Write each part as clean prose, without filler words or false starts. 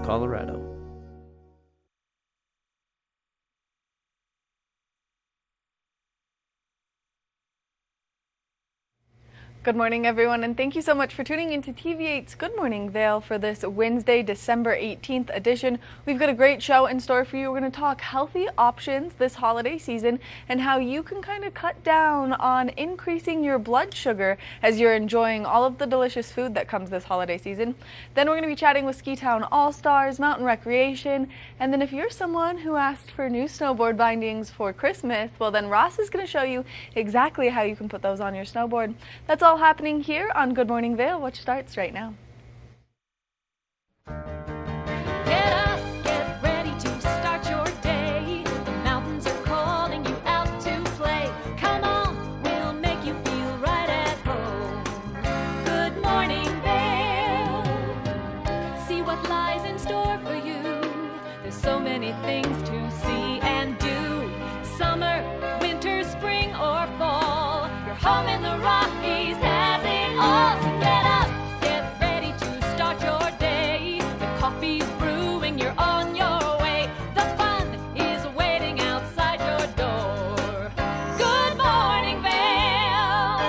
Colorado. Good morning, everyone, and thank you so much for tuning into TV8's Good Morning Vail for this Wednesday, December 18th edition. We've got a great show in store for you. We're going to talk healthy options this holiday season and how you can kind of cut down on increasing your blood sugar as you're enjoying all of the delicious food that comes this holiday season. Then we're going to be chatting with Ski Town All-Stars, Mountain Recreation, and then if you're someone who asked for new snowboard bindings for Christmas, well then Ross is going to show you exactly how you can put those on your snowboard. That's all happening here on Good Morning Vail, which starts right now. Get up, get ready to start your day. The mountains are calling you out to play. Come on, we'll make you feel right at home. Good morning, Vail. See what lies in store for you. There's so many things to see and do. Summer, winter, spring, or fall. You're home in the Rockies. Get up, get ready to start your day. The coffee's brewing, you're on your way. The fun is waiting outside your door. Good morning, Vail.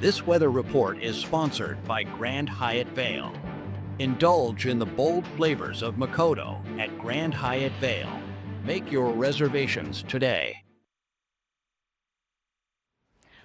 This weather report is sponsored by Grand Hyatt Vail. Indulge in the bold flavors of Makoto at Grand Hyatt Vail. Make your reservations today.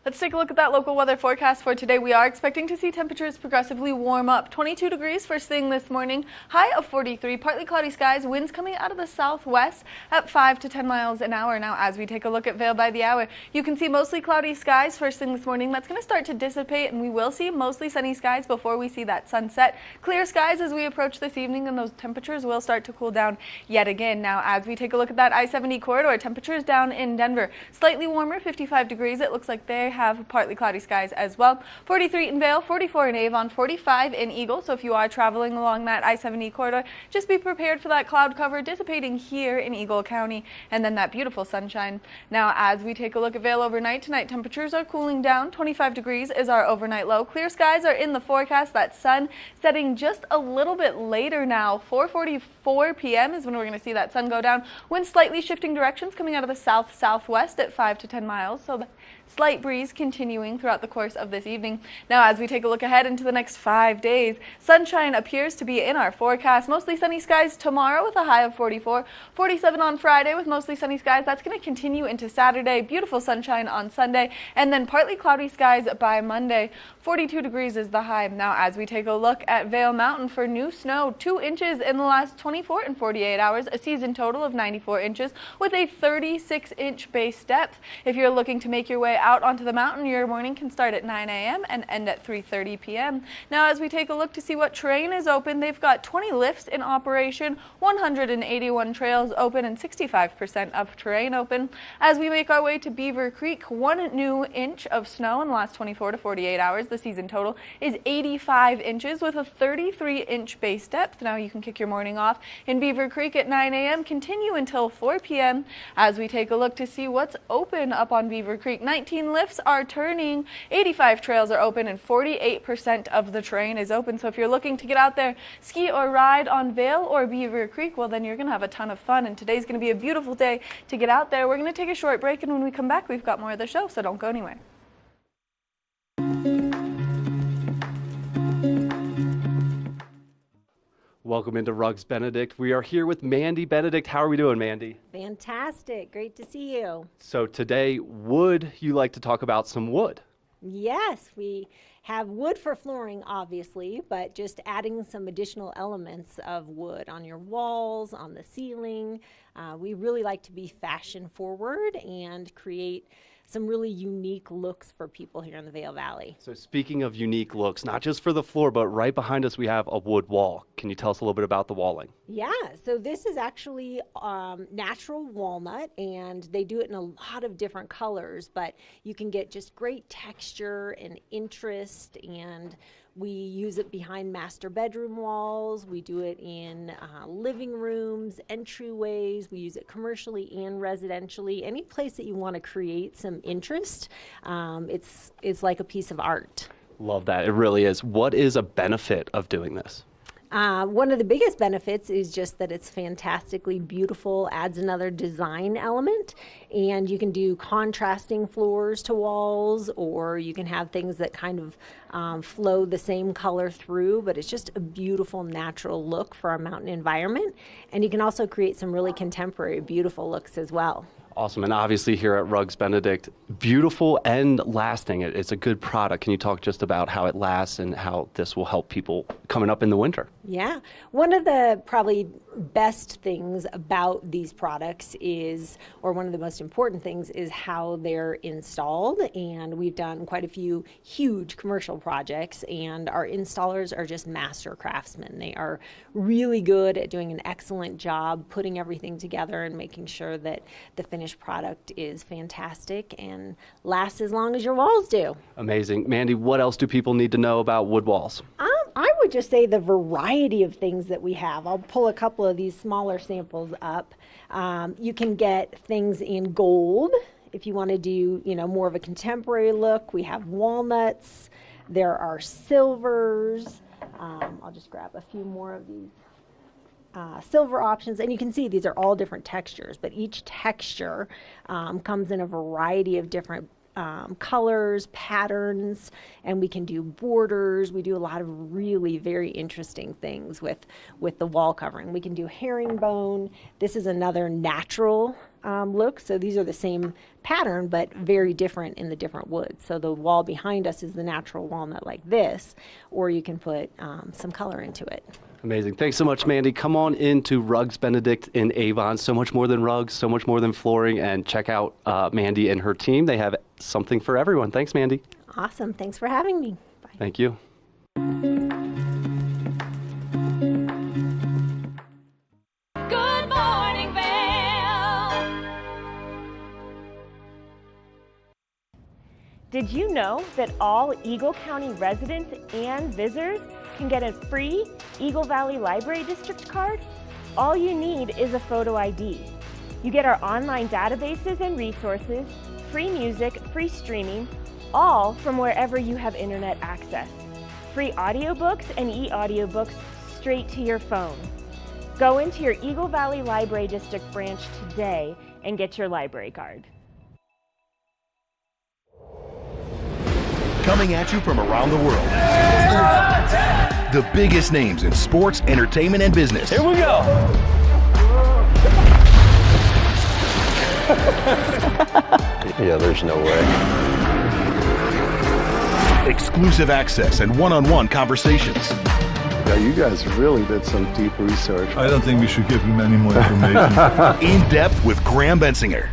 Let's take a look at that local weather forecast for today. We are expecting to see temperatures progressively warm up. 22 degrees first thing this morning, high of 43, partly cloudy skies, winds coming out of the southwest at 5 to 10 miles an hour. Now, as we take a look at Vail by the hour, you can see mostly cloudy skies first thing this morning. That's going to start to dissipate, and we will see mostly sunny skies before we see that sunset. Clear skies as we approach this evening, and those temperatures will start to cool down yet again. Now, as we take a look at that I-70 corridor, temperatures down in Denver, slightly warmer, 55 degrees. It looks like they have partly cloudy skies as well. 43 in Vail, 44 in Avon, 45 in Eagle. So if you are traveling along that I-70 corridor, just be prepared for that cloud cover dissipating here in Eagle County, and then that beautiful sunshine. Now, as we take a look at Vail overnight, tonight temperatures are cooling down. 25 degrees is our overnight low. Clear skies are in the forecast. That sun setting just a little bit later now. 4:44 p.m. is when we're going to see that sun go down. Wind slightly shifting directions coming out of the south-southwest at 5 to 10 miles. So the slight breeze continuing throughout the course of this evening. Now, as we take a look ahead into the next 5 days, sunshine appears to be in our forecast. Mostly sunny skies tomorrow with a high of 44. 47 on Friday with mostly sunny skies. That's going to continue into Saturday. Beautiful sunshine on Sunday, and then partly cloudy skies by Monday. 42 degrees is the high. Now, as we take a look at Vail Mountain for new snow, 2 inches in the last 24 and 48 hours, a season total of 94 inches with a 36-inch base depth. If you're looking to make your way out onto the mountain, your morning can start at 9 a.m. and end at 3:30 p.m. Now, as we take a look to see what terrain is open, they've got 20 lifts in operation, 181 trails open, and 65% of terrain open. As we make our way to Beaver Creek, 1 new inch of snow in the last 24 to 48 hours. The season total is 85 inches with a 33-inch base depth. Now you can kick your morning off in Beaver Creek at 9 a.m., continue until 4 p.m. As we take a look to see what's open up on Beaver Creek, 19 lifts are turning, 85 trails are open, and 48% of the terrain is open. So if you're looking to get out there, ski or ride on Vail or Beaver Creek, well then you're going to have a ton of fun, and today's going to be a beautiful day to get out there. We're going to take a short break, and when we come back, we've got more of the show, so don't go anywhere. Welcome into Rugs Benedict. We are here with Mandy Benedict. How are we doing, Mandy? Fantastic. Great to see you. So today, would you like to talk about some wood? Yes, we have wood for flooring, obviously, but just adding some additional elements of wood on your walls, on the ceiling. We really like to be fashion forward and create some really unique looks for people here in the Vail Valley. So speaking of unique looks, not just for the floor, but right behind us we have a wood wall. Can you tell us a little bit about the walling? Yeah, so this is actually natural walnut, and they do it in a lot of different colors, but you can get just great texture and interest, and We use it behind master bedroom walls. We do it in living rooms, entryways. We use it commercially and residentially. Any place that you want to create some interest, it's like a piece of art. Love that. It really is. What is a benefit of doing this? One of the biggest benefits is just that it's fantastically beautiful, adds another design element, and you can do contrasting floors to walls, or you can have things that kind of flow the same color through, but it's just a beautiful natural look for our mountain environment. And you can also create some really contemporary, beautiful looks as well. Awesome. And obviously here at Rugs Benedict, beautiful and lasting. It's a good product. Can you talk just about how it lasts and how this will help people coming up in the winter? Yeah. One of the probably best things about these products is, or one of the most important things, is how they're installed. And we've done quite a few huge commercial projects, and our installers are just master craftsmen. They are really good at doing an excellent job putting everything together and making sure that the finished product is fantastic and lasts as long as your walls do. Amazing. Mandy, what else do people need to know about wood walls? I would just say the variety of things that we have. I'll pull a couple of these smaller samples up. You can get things in gold if you want to do, more of a contemporary look. We have walnuts. There are silvers. I'll just grab a few more of these silver options, and you can see these are all different textures, but each texture comes in a variety of different colors, patterns, and we can do borders. We do a lot of really very interesting things with the wall covering. We can do herringbone. This is another natural look. So these are the same pattern, but very different in the different woods. So the wall behind us is the natural walnut like this, or you can put some color into it. Amazing. Thanks so much, Mandy. Come on into Rugs Benedict in Avon. So much more than rugs, so much more than flooring, and check out Mandy and her team. They have something for everyone. Thanks, Mandy. Awesome. Thanks for having me. Bye. Thank you. Good morning, Vail. Did you know that all Eagle County residents and visitors can get a free Eagle Valley Library District card? All you need is a photo ID. You get our online databases and resources, free music, free streaming, all from wherever you have internet access. Free audiobooks and e-audiobooks straight to your phone. Go into your Eagle Valley Library District branch today and get your library card. Coming at you from around the world. The biggest names in sports, entertainment, and business. Here we go. Yeah, there's no way. Exclusive access and one-on-one conversations. Yeah, you guys really did some deep research. I don't think we should give him any more information. In depth with Graham Bensinger.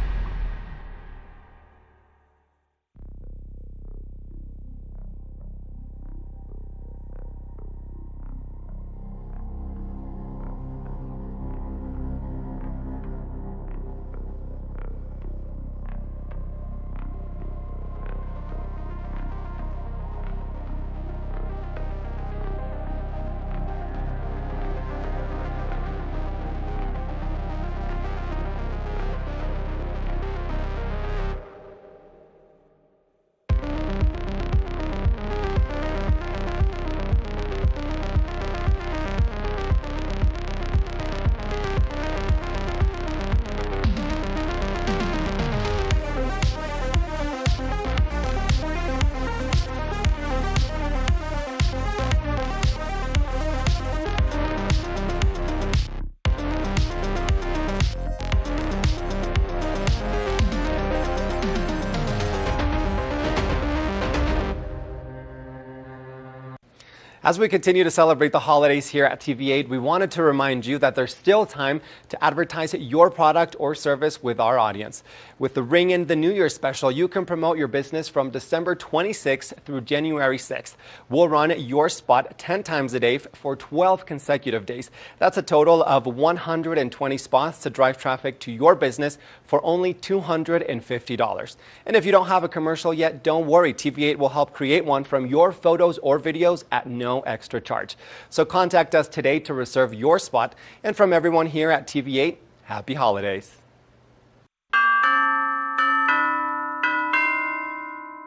As we continue to celebrate the holidays here at TV8, we wanted to remind you that there's still time to advertise your product or service with our audience. With the Ring in the New Year special, you can promote your business from December 26th through January 6th. We'll run your spot 10 times a day for 12 consecutive days. That's a total of 120 spots to drive traffic to your business for only $250. And if you don't have a commercial yet, don't worry. TV8 will help create one from your photos or videos at no extra charge. So contact us today to reserve your spot. And from everyone here at TV8, happy holidays.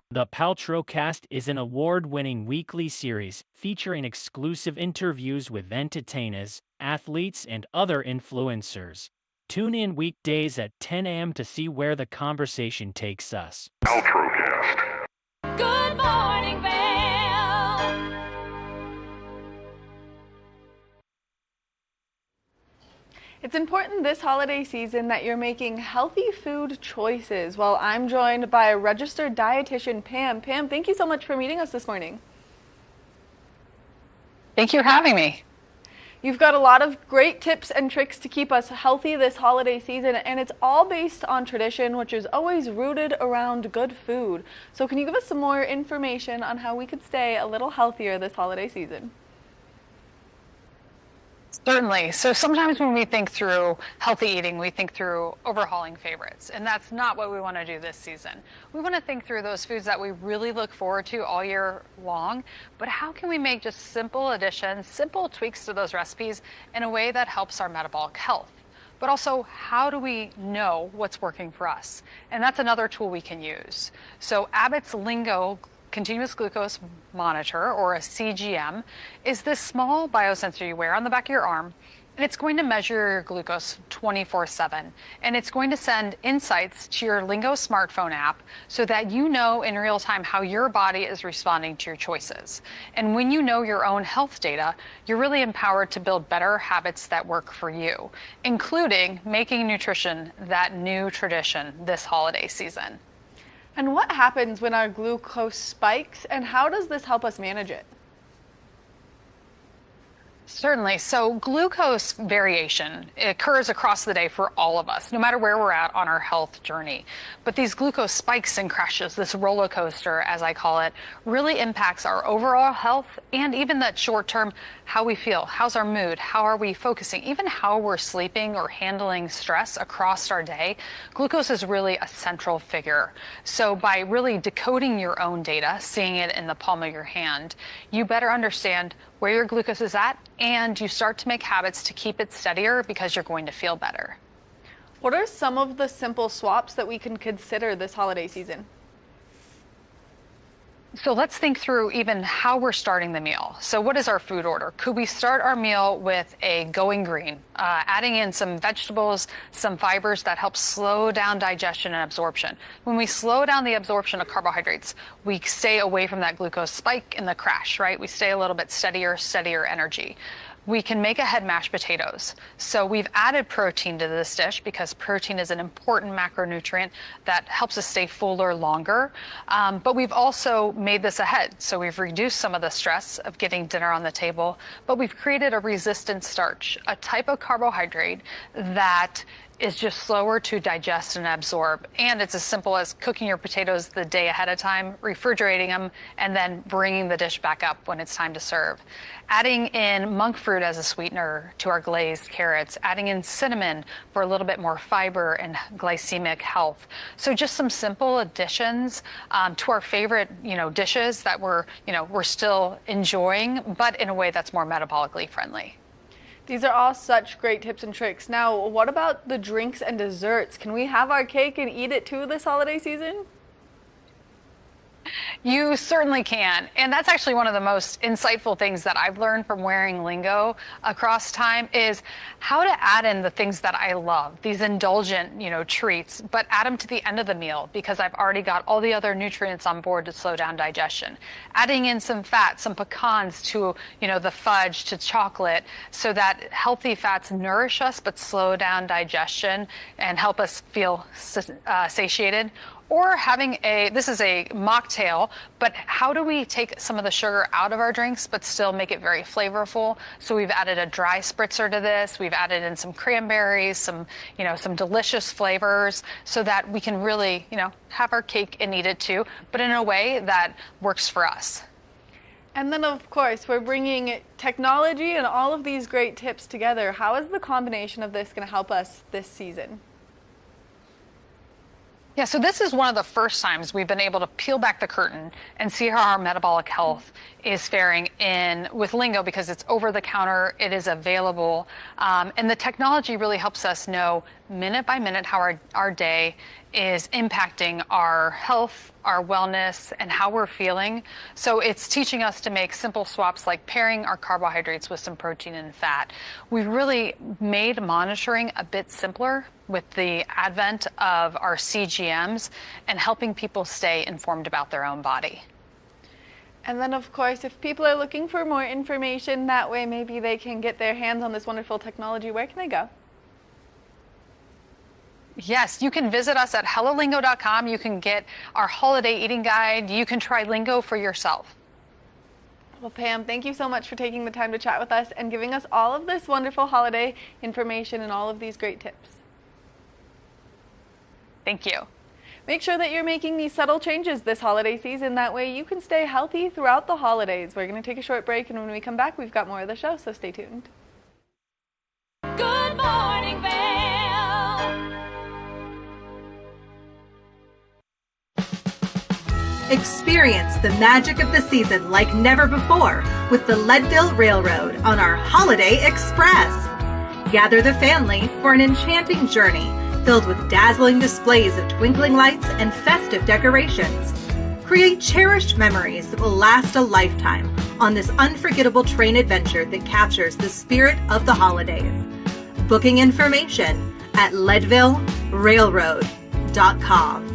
The Paltrowcast is an award-winning weekly series featuring exclusive interviews with entertainers, athletes, and other influencers. Tune in weekdays at 10 a.m. to see where the conversation takes us. Paltrowcast. Good morning, Vail. It's important this holiday season that you're making healthy food choices. Well, I'm joined by registered dietitian Pam. Pam, thank you so much for meeting us this morning. Thank you for having me. You've got a lot of great tips and tricks to keep us healthy this holiday season, and it's all based on tradition, which is always rooted around good food. So can you give us some more information on how we could stay a little healthier this holiday season? Certainly. So sometimes when we think through healthy eating, we think through overhauling favorites, and that's not what we want to do this season. We want to think through those foods that we really look forward to all year long, but how can we make just simple additions, simple tweaks to those recipes in a way that helps our metabolic health? But also, how do we know what's working for us? And that's another tool we can use. So Abbott's Lingo Continuous Glucose Monitor, or a CGM, is this small biosensor you wear on the back of your arm, and it's going to measure your glucose 24/7. And it's going to send insights to your Lingo smartphone app so that you know in real time how your body is responding to your choices. And when you know your own health data, you're really empowered to build better habits that work for you, including making nutrition that new tradition this holiday season. And what happens when our glucose spikes, and how does this help us manage it? Certainly. So glucose variation occurs across the day for all of us, no matter where we're at on our health journey. But these glucose spikes and crashes, this roller coaster, as I call it, really impacts our overall health and even that short term, how we feel, how's our mood, how are we focusing, even how we're sleeping or handling stress across our day. Glucose is really a central figure. So by really decoding your own data, seeing it in the palm of your hand, you better understand where your glucose is at, and you start to make habits to keep it steadier because you're going to feel better. What are some of the simple swaps that we can consider this holiday season? So let's think through even how we're starting the meal. So what is our food order? Could we start our meal with a going green, adding in some vegetables, some fibers that help slow down digestion and absorption? When we slow down the absorption of carbohydrates, we stay away from that glucose spike and the crash, right? We stay a little bit steadier energy. We can make ahead mashed potatoes. So we've added protein to this dish because protein is an important macronutrient that helps us stay fuller longer. But we've also made this ahead. So we've reduced some of the stress of getting dinner on the table, but we've created a resistant starch, a type of carbohydrate that is just slower to digest and absorb. And it's as simple as cooking your potatoes the day ahead of time, refrigerating them, and then bringing the dish back up when it's time to serve. Adding in monk fruit as a sweetener to our glazed carrots, adding in cinnamon for a little bit more fiber and glycemic health. So just some simple additions to our favorite, dishes that we're still enjoying, but in a way that's more metabolically friendly. These are all such great tips and tricks. Now, what about the drinks and desserts? Can we have our cake and eat it too this holiday season? You certainly can. And that's actually one of the most insightful things that I've learned from wearing Lingo across time is how to add in the things that I love, these indulgent, treats, but add them to the end of the meal because I've already got all the other nutrients on board to slow down digestion. Adding in some fat, some pecans to, the fudge, to chocolate, so that healthy fats nourish us but slow down digestion and help us feel satiated. or having this is a mocktail, but how do we take some of the sugar out of our drinks but still make it very flavorful? So we've added a dry spritzer to this. We've added in some cranberries, some delicious flavors so that we can really, have our cake and eat it too, but in a way that works for us. And then, of course, we're bringing technology and all of these great tips together. How is the combination of this going to help us this season? Yeah, so this is one of the first times we've been able to peel back the curtain and see how our metabolic health is faring with Lingo, because it's over the counter, it is available, and the technology really helps us know minute by minute how our day is impacting our health, our wellness, and how we're feeling. So it's teaching us to make simple swaps like pairing our carbohydrates with some protein and fat. We've really made monitoring a bit simpler with the advent of our CGMs and helping people stay informed about their own body. And then, of course, if people are looking for more information, that way maybe they can get their hands on this wonderful technology. Where can they go? Yes, you can visit us at hellolingo.com. You can get our holiday eating guide. You can try Lingo for yourself. Well, Pam, thank you so much for taking the time to chat with us and giving us all of this wonderful holiday information and all of these great tips. Thank you. Make sure that you're making these subtle changes this holiday season. That way you can stay healthy throughout the holidays. We're going to take a short break, and when we come back, we've got more of the show, so stay tuned. Good morning, Vail. Experience the magic of the season like never before with the Leadville Railroad on our Holiday Express. Gather the family for an enchanting journey filled with dazzling displays of twinkling lights and festive decorations. Create cherished memories that will last a lifetime on this unforgettable train adventure that captures the spirit of the holidays. Booking information at leadvillerailroad.com.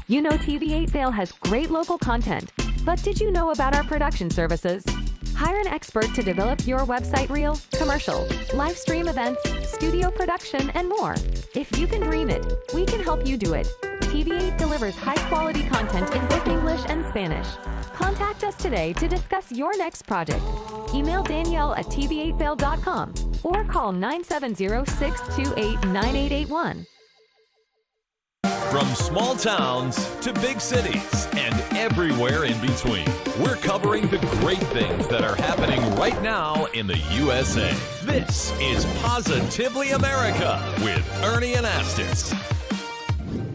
You know TV8 Vail has great local content, but did you know about our production services? Hire an expert to develop your website reel, commercials, live stream events, studio production, and more. If you can dream it, we can help you do it. TV8 delivers high-quality content in both English and Spanish. Contact us today to discuss your next project. Email Danielle at tv8vail.com or call 970-628-9881. From small towns to big cities and everywhere in between, we're covering the great things that are happening right now in the USA. This is Positively America with Ernie Anastas.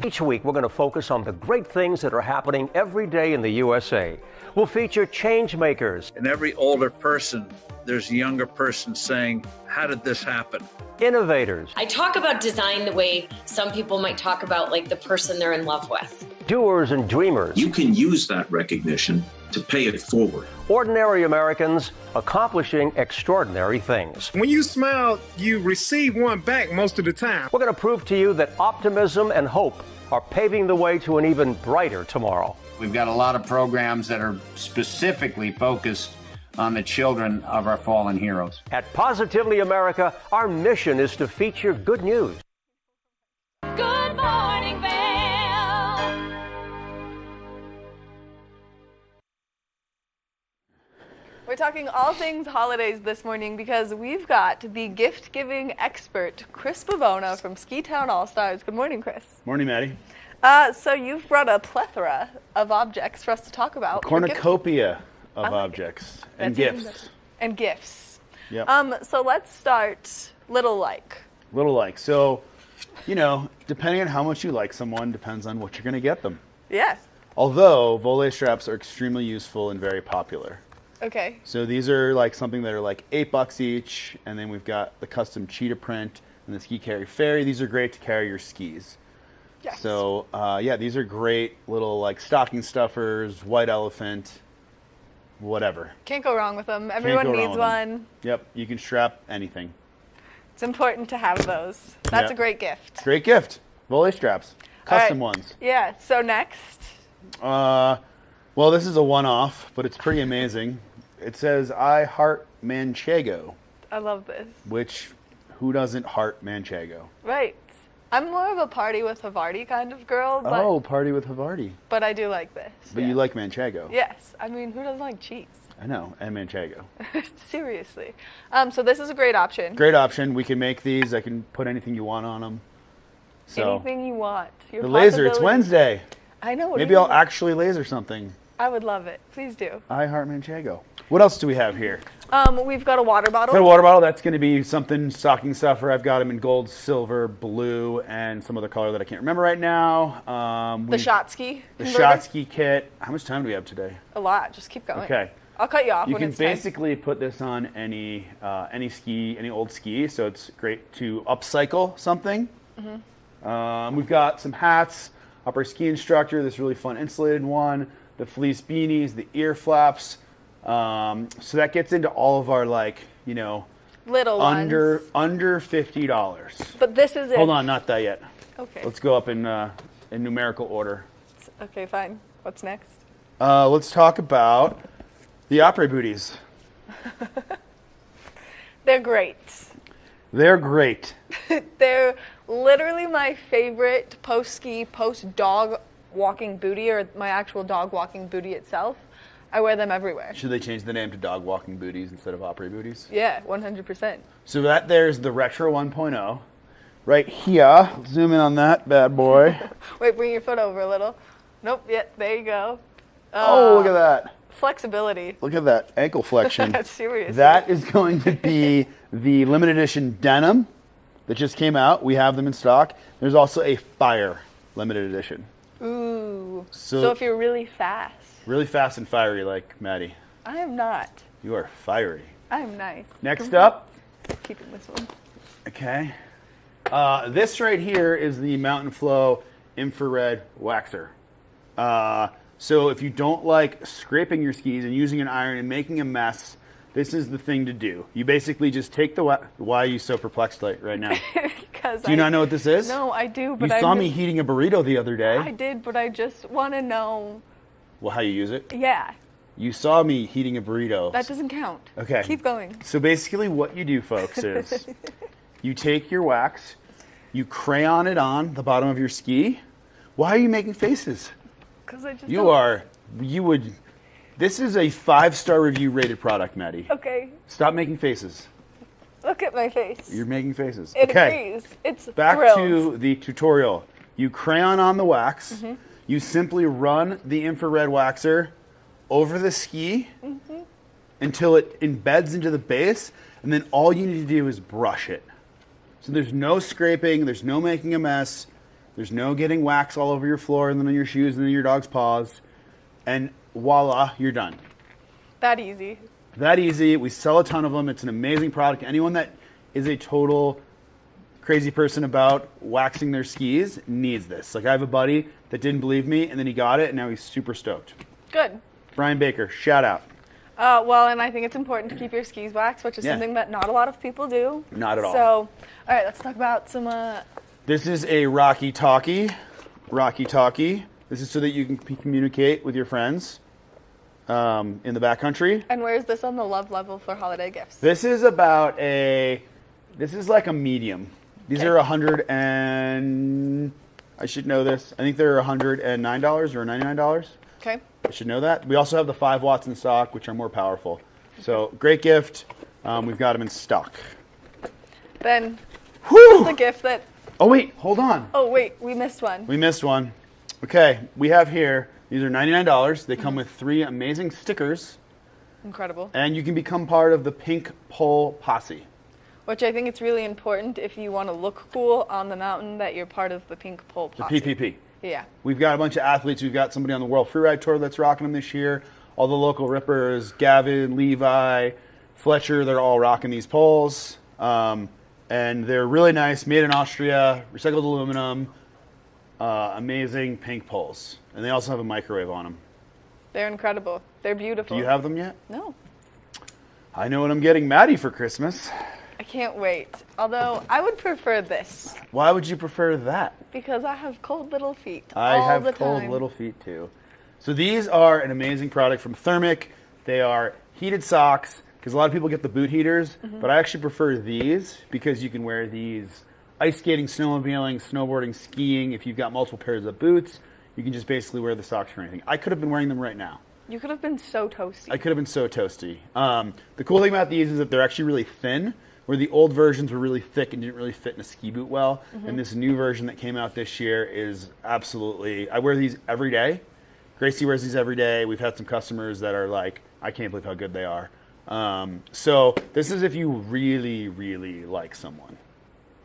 Each week, we're going to focus on the great things that are happening every day in the USA. We'll feature change makers. In every older person, there's a younger person saying, how did this happen? Innovators. I talk about design the way some people might talk about like the person they're in love with. Doers and dreamers. You can use that recognition to pay it forward. Ordinary Americans accomplishing extraordinary things. When you smile, you receive one back most of the time. We're going to prove to you that optimism and hope are paving the way to an even brighter tomorrow. We've got a lot of programs that are specifically focused on the children of our fallen heroes. At Positively America, our mission is to feature good news. Good morning, Vail. We're talking all things holidays this morning because we've got the gift-giving expert, Chris Bavona from Ski Town All-Stars. Good morning, Chris. Morning, Maddie. So you've brought a plethora of objects for us to talk about. Cornucopia of objects and gifts. And gifts. Yep. So let's start little like. So, depending on how much you like someone, depends on what you're going to get them. Yeah. Although, volley straps are extremely useful and very popular. Okay. So these are like something that are like $8 each, and then we've got the custom cheetah print and the ski carry fairy. These are great to carry your skis. Yes. So these are great little like stocking stuffers, white elephant, whatever. Can't go wrong with them. Everyone needs one. Yep, you can strap anything. It's important to have those. That's a great gift. Great gift. Volley straps, custom ones. Yeah. So next. Well, this is a one-off, but it's pretty amazing. It says, I heart Manchego. I love this. Which, who doesn't heart Manchego? Right. I'm more of a party with Havarti kind of girl. But, party with Havarti. But I do like this. But you like Manchego. Yes. I mean, who doesn't like cheese? I know, and Manchego. Seriously. So this is a great option. Great option. We can make these. I can put anything you want on them. So, anything you want. The laser. It's Wednesday. I know. Maybe I'll actually laser something. I would love it. Please do. I heart Manchego. What else do we have here? We've got a water bottle. Got a water bottle. That's going to be something stocking stuffer. I've got them in gold, silver, blue, and some other color that I can't remember right now. The shot ski. The shot ski kit. How much time do we have today? A lot. Just keep going. Okay. I'll cut you off. You can basically put this on any ski, any old ski. So it's great to upcycle something. Mm-hmm. We've got some hats. Upper ski instructor. This really fun insulated one. The fleece beanies. The ear flaps. So that gets into all of our little ones. Under $50. But this is it. Hold on, not that yet. Okay. Let's go up in numerical order. Okay, fine. What's next? Let's talk about the après booties. They're great. They're great. They're literally my favorite post-ski, post-dog walking booty, or my actual dog walking booty itself. I wear them everywhere. Should they change the name to dog walking booties instead of après booties? Yeah, 100%. So there's the Retro 1.0. Right here, zoom in on that bad boy. Wait, bring your foot over a little. Nope, there you go. Oh, look at that. Flexibility. Look at that ankle flexion. Seriously. That is going to be the limited edition denim that just came out. We have them in stock. There's also a fire limited edition. Ooh. So if you're really fast. Really fast and fiery like Maddie. I am not. You are fiery. I am nice. Next up. Keeping this one. Okay. This right here is the Mountain Flow infrared waxer. So if you don't like scraping your skis and using an iron and making a mess, this is the thing to do. You basically just take the Why are you so perplexed right now? Do you not know what this is? No, I do, but you saw me heating a burrito the other day. I did, but I just want to know. Well, how you use it? Yeah. You saw me heating a burrito. That doesn't count. Okay. Keep going. So basically what you do, folks, is you take your wax, you crayon it on the bottom of your ski. Why are you making faces? Because I just This is a 5-star review rated product, Maddie. Okay. Stop making faces. Look at my face. You're making faces. It okay. agrees. It's back thrilled. to the tutorial. You crayon on the wax. Mm-hmm. You simply run the infrared waxer over the ski until it embeds into the base, and then all you need to do is brush it. So there's no scraping, there's no making a mess, there's no getting wax all over your floor and then on your shoes and then your dog's paws, and voila, you're done. That easy. That easy. We sell a ton of them. It's an amazing product. Anyone that is a total crazy person about waxing their skis needs this. Like I have a buddy that didn't believe me, and then he got it, and now he's super stoked. Good. Brian Baker, shout out. Well, and I think it's important to keep your skis waxed, which is something that not a lot of people do. Not at all. So, all right, let's talk about some... This is a Rocky Talkie. Rocky Talkie. This is so that you can communicate with your friends in the backcountry. And where is this on the love level for holiday gifts? This is about this is like a medium. These are $100 and... I should know this. I think they're $109 or $99. Okay. I should know that. We also have the 5 watts in stock, which are more powerful. So great gift. We've got them in stock. Ben, Whew! this is the gift that... Oh, wait, hold on. Oh, wait, we missed one. We missed one. Okay, we have here, these are $99. They come with 3 amazing stickers. Incredible. And you can become part of the Pink Pole Posse. Which I think it's really important if you want to look cool on the mountain that you're part of the Pink Pole Posse. The PPP. Yeah. We've got a bunch of athletes. We've got somebody on the World Freeride Tour that's rocking them this year. All the local rippers, Gavin, Levi, Fletcher, they're all rocking these poles. And they're really nice, made in Austria, recycled aluminum, amazing pink poles. And they also have a microwave on them. They're incredible. They're beautiful. Do you have them yet? No. I know what I'm getting Maddie for Christmas. I can't wait. Although, I would prefer this. Why would you prefer that? Because I have cold little feet I all have the cold time. little feet too. So these are an amazing product from Thermic. They are heated socks, because a lot of people get the boot heaters, but I actually prefer these because you can wear these ice skating, snowmobiling, snowboarding, skiing. If you've got multiple pairs of boots, you can just basically wear the socks for anything. I could have been wearing them right now. You could have been so toasty. I could have been so toasty. The cool thing about these is that they're actually really thin, where the old versions were really thick and didn't really fit in a ski boot well. And this new version that came out this year is absolutely, I wear these every day. Gracie wears these every day. We've had some customers that are like, I can't believe how good they are. So this is if you really, really like someone,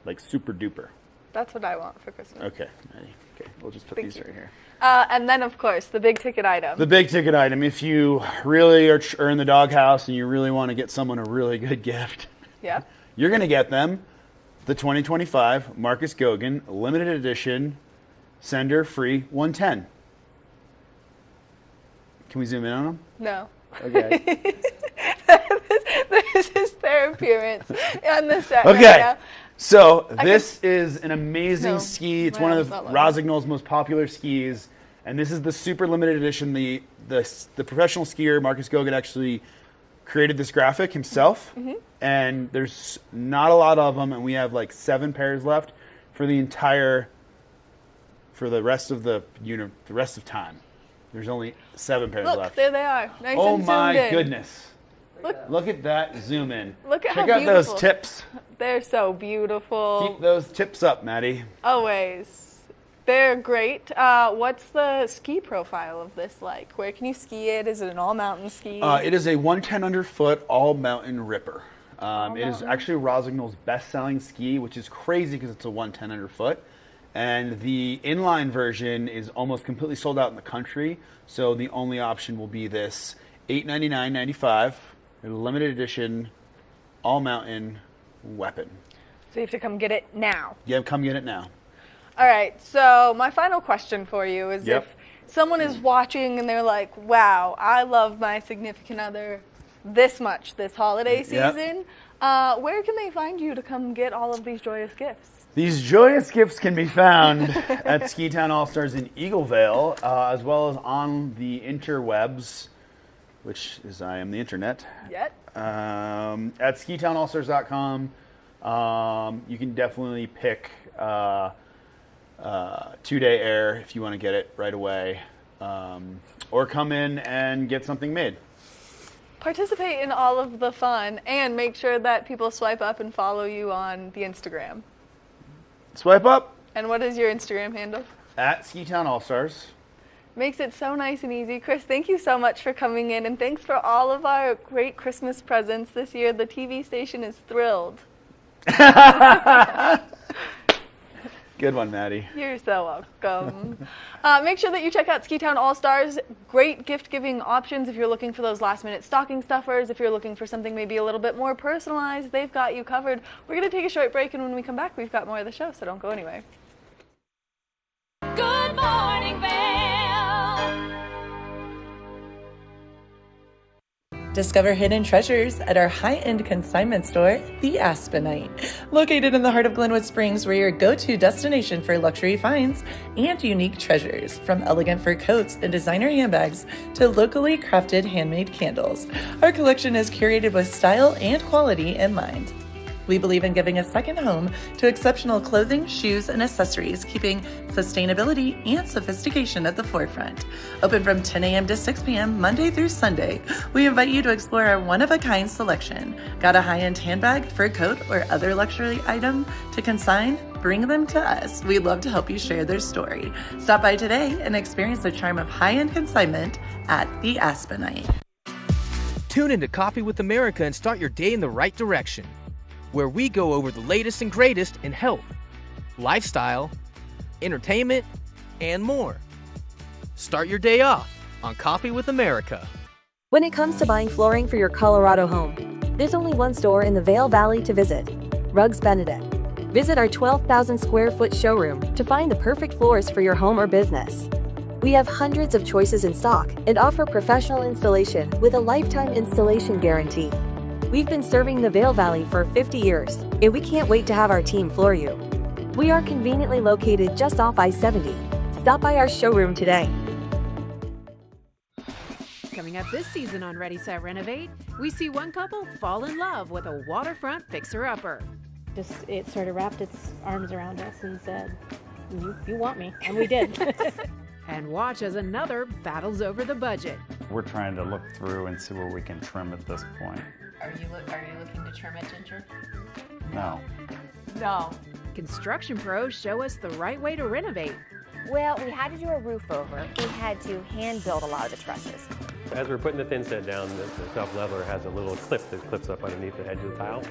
like super duper. That's what I want for Christmas. Okay, Maddie. Okay, we'll just put these right here. And then, of course, the big ticket item. The big ticket item, if you really are in the doghouse and you really want to get someone a really good gift, Yeah. you're going to get them the 2025 Marcus Goguen limited edition sender free 110. Can we zoom in on them? No. Okay. This is their appearance on the set Okay. right now. So this is an amazing ski. It's one of not Rosignol's most popular skis, and this is the super limited edition. The professional skier Marcus Goguen actually created this graphic himself, and there's not a lot of them, and we have like 7 pairs left for the rest of the rest of time. There's only 7 pairs Look, left. there they are. Nice Oh and my zoomed in. goodness. Look. Look at that zoom in. Look at Check how out beautiful. those tips. They're so beautiful. Keep those tips up, Maddie. Always. They're great. What's the ski profile of this like? Where can you ski it? Is it an all-mountain ski? It is a 110 underfoot all-mountain ripper. It is actually Rosignol's best-selling ski, which is crazy because it's a 110 underfoot. And the inline version is almost completely sold out in the country. So the only option will be this $899.95 limited edition all-mountain weapon. So you have to come get it now. Yeah, come get it now. All right, so my final question for you is Yep. if someone is watching and they're like, wow, I love my significant other this much this holiday Yep. season, where can they find you to come get all of these joyous gifts? These joyous gifts can be found at Ski Town All-Stars in Eagle Vail, as well as on the interwebs, which is I am the internet. Yet. At skitownallstars.com. You can definitely pick 2-day air if you want to get it right away, or come in and get something made. Participate in all of the fun and make sure that people swipe up and follow you on the Instagram. Swipe up. And what is your Instagram handle? At Ski Town All-Stars. Makes it so nice and easy. Chris, thank you so much for coming in, and thanks for all of our great Christmas presents this year. The TV station is thrilled. Good one, Maddie. You're so welcome. Make sure that you check out Ski Town All-Stars. Great gift-giving options if you're looking for those last-minute stocking stuffers. If you're looking for something maybe a little bit more personalized, they've got you covered. We're going to take a short break, and when we come back, we've got more of the show, so don't go anywhere. Good morning, Vail. Discover hidden treasures at our high-end consignment store, The Aspenite. Located in the heart of Glenwood Springs, we're your go-to destination for luxury finds and unique treasures, from elegant fur coats and designer handbags to locally crafted handmade candles. Our collection is curated with style and quality in mind. We believe in giving a second home to exceptional clothing, shoes, and accessories, keeping sustainability and sophistication at the forefront. Open from 10 a.m. to 6 p.m. Monday through Sunday. We invite you to explore our one-of-a-kind selection. Got a high-end handbag, fur coat, or other luxury item to consign? Bring them to us. We'd love to help you share their story. Stop by today and experience the charm of high-end consignment at the Aspenite. Tune into Coffee with America and start your day in the right direction, where we go over the latest and greatest in health, lifestyle, entertainment, and more. Start your day off on Coffee with America. When it comes to buying flooring for your Colorado home, there's only one store in the Vail Valley to visit, Rugs Benedict. Visit our 12,000 square foot showroom to find the perfect floors for your home or business. We have hundreds of choices in stock and offer professional installation with a lifetime installation guarantee. We've been serving the Vail Valley for 50 years, and we can't wait to have our team floor you. We are conveniently located just off I-70. Stop by our showroom today. Coming up this season on Ready, Set, Renovate, we see one couple fall in love with a waterfront fixer-upper. It sort of wrapped its arms around us and said, you want me, and we did. And watch as another battles over the budget. We're trying to look through and see where we can trim at this point. Are you looking to trim it, Ginger? No. No. Construction pros show us the right way to renovate. Well, we had to do a roof over. We had to hand build a lot of the trusses. As we're putting the thin set down, the self-leveler has a little clip that clips up underneath the edge of the tile.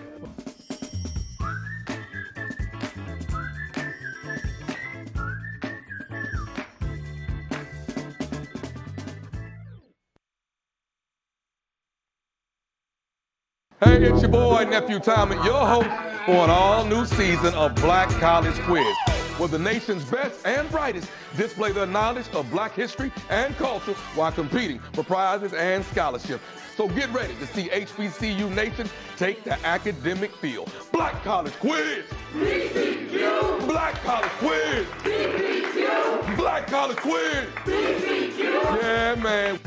Hey, it's your boy, Nephew Tommy, your host for an all-new season of Black College Quiz, where the nation's best and brightest display their knowledge of Black history and culture while competing for prizes and scholarships. So get ready to see HBCU Nation take the academic field. Black College Quiz! BCQ! Black College Quiz! BCQ! Black College Quiz! BCQ! Yeah, man.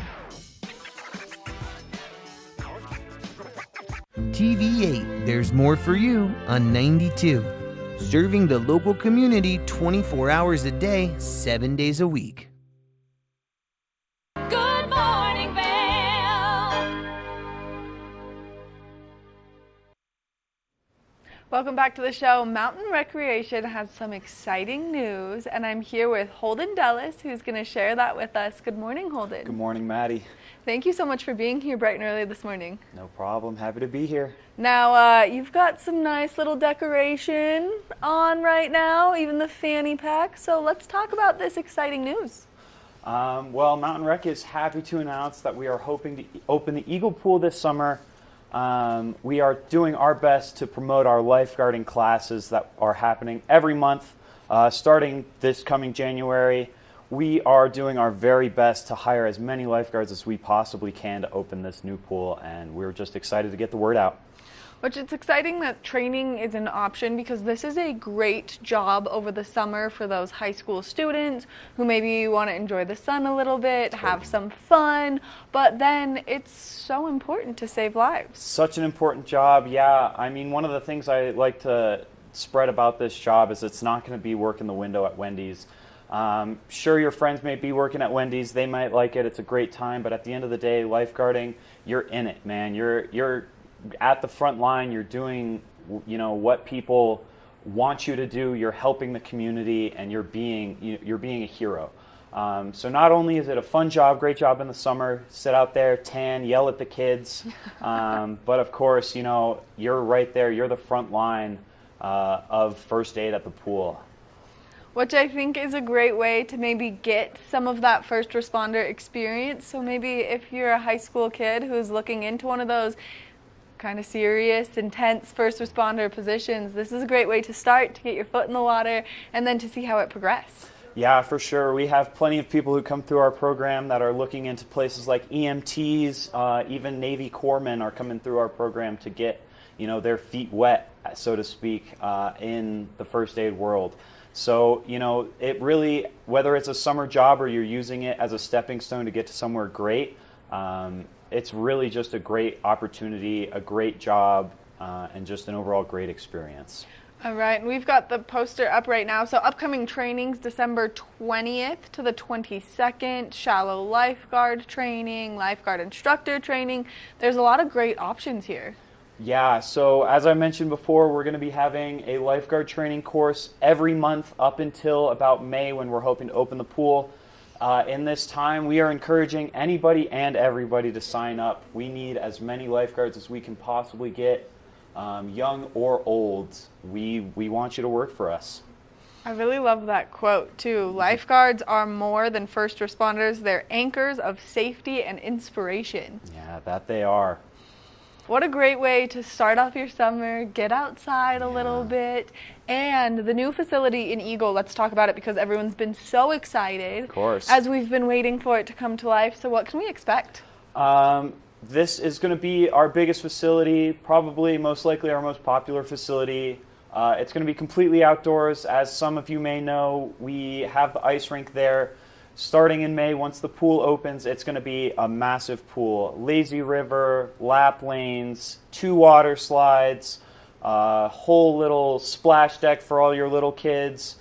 TV8, there's more for you on 92. Serving the local community 24 hours a day, 7 days a week. Good morning, Vail. Welcome back to the show. Mountain Recreation has some exciting news, and I'm here with Holden Dulles, who's going to share that with us. Good morning, Holden. Good morning, Maddie. Thank you so much for being here bright and early this morning. No problem. Happy to be here. Now, you've got some nice little decoration on right now, even the fanny pack. So let's talk about this exciting news. Well, Mountain Rec is happy to announce that we are hoping to open the Eagle Pool this summer. We are doing our best to promote our lifeguarding classes that are happening every month, starting this coming January. We are doing our very best to hire as many lifeguards as we possibly can to open this new pool, and we're just excited to get the word out. Which it's exciting that training is an option, because this is a great job over the summer for those high school students who maybe want to enjoy the sun a little bit, have some fun, but then it's so important to save lives. Such an important job, yeah. I mean, one of the things I like to spread about this job is it's not going to be working the window at Wendy's. Sure, your friends may be working at Wendy's, they might like it, it's a great time, but at the end of the day, lifeguarding, you're in it, man. You're at the front line, you're doing, what people want you to do, you're helping the community, and you're being a hero. So not only is it a fun job, great job in the summer, sit out there, tan, yell at the kids, but of course, you're right there, you're the front line of first aid at the pool. Which I think is a great way to maybe get some of that first responder experience. So maybe if you're a high school kid who's looking into one of those kind of serious, intense first responder positions, this is a great way to start, to get your foot in the water, and then to see how it progresses. Yeah, for sure. We have plenty of people who come through our program that are looking into places like EMTs, even Navy corpsmen are coming through our program to get, their feet wet, so to speak, in the first aid world. So, it really, whether it's a summer job or you're using it as a stepping stone to get to somewhere great, it's really just a great opportunity, a great job and just an overall great experience. All right, and we've got the poster up right now. So upcoming trainings, December 20th to the 22nd, shallow lifeguard training, lifeguard instructor training. There's a lot of great options here. Yeah, so as I mentioned before, we're going to be having a lifeguard training course every month up until about May, when we're hoping to open the pool. In this time, we are encouraging anybody and everybody to sign up. We need as many lifeguards as we can possibly get, young or old. We want you to work for us. I really love that quote too. Lifeguards are more than first responders. They're anchors of safety and inspiration. Yeah, that they are. What a great way to start off your summer, get outside a little bit. And the new facility in Eagle, let's talk about it because everyone's been so excited. Of course. As we've been waiting for it to come to life. So what can we expect? This is going to be our biggest facility, probably most likely our most popular facility. It's going to be completely outdoors. As some of you may know, we have the ice rink there. Starting in May, once the pool opens, it's going to be a massive pool. Lazy river, lap lanes, 2 water slides, whole little splash deck for all your little kids,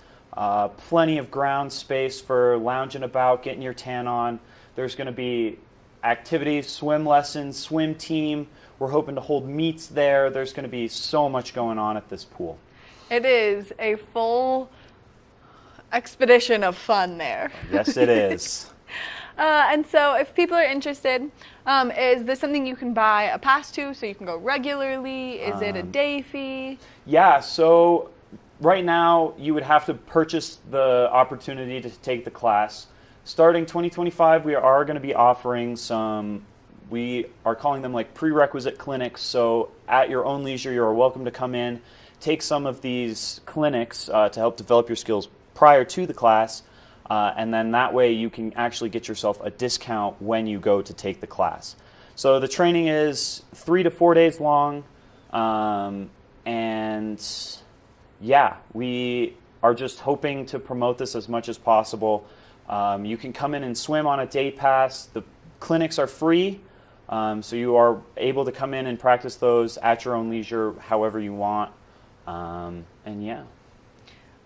plenty of ground space for lounging about, getting your tan on. There's going to be activities, swim lessons, swim team. We're hoping to hold meets there. There's going to be so much going on at this pool. It is a full expedition of fun there. Yes, it is. And so if people are interested, is this something you can buy a pass to so you can go regularly? Is it a day fee? Yeah, so right now you would have to purchase the opportunity to take the class. Starting 2025, we are going to be offering some, we are calling them like prerequisite clinics. So at your own leisure, you're welcome to come in, take some of these clinics to help develop your skills prior to the class, and then that way you can actually get yourself a discount when you go to take the class. So the training is 3 to 4 days long, and yeah, we are just hoping to promote this as much as possible. You can come in and swim on a day pass. The clinics are free, so you are able to come in and practice those at your own leisure, however you want, and yeah.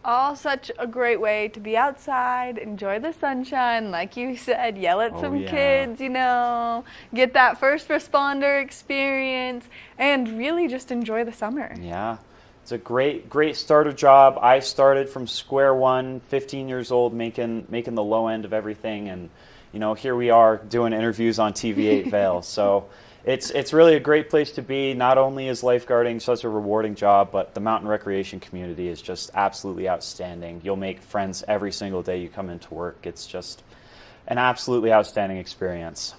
All such a great way to be outside, enjoy the sunshine, like you said, yell at some kids, you know, get that first responder experience, and really just enjoy the summer. Yeah, it's a great starter job. I started from square one, 15 years old, making the low end of everything, and you know, here we are doing interviews on TV8 Vail. So it's really a great place to be. Not only is lifeguarding such a rewarding job, but the mountain recreation community is just absolutely outstanding. You'll make friends every single day you come into work. It's just an absolutely outstanding experience.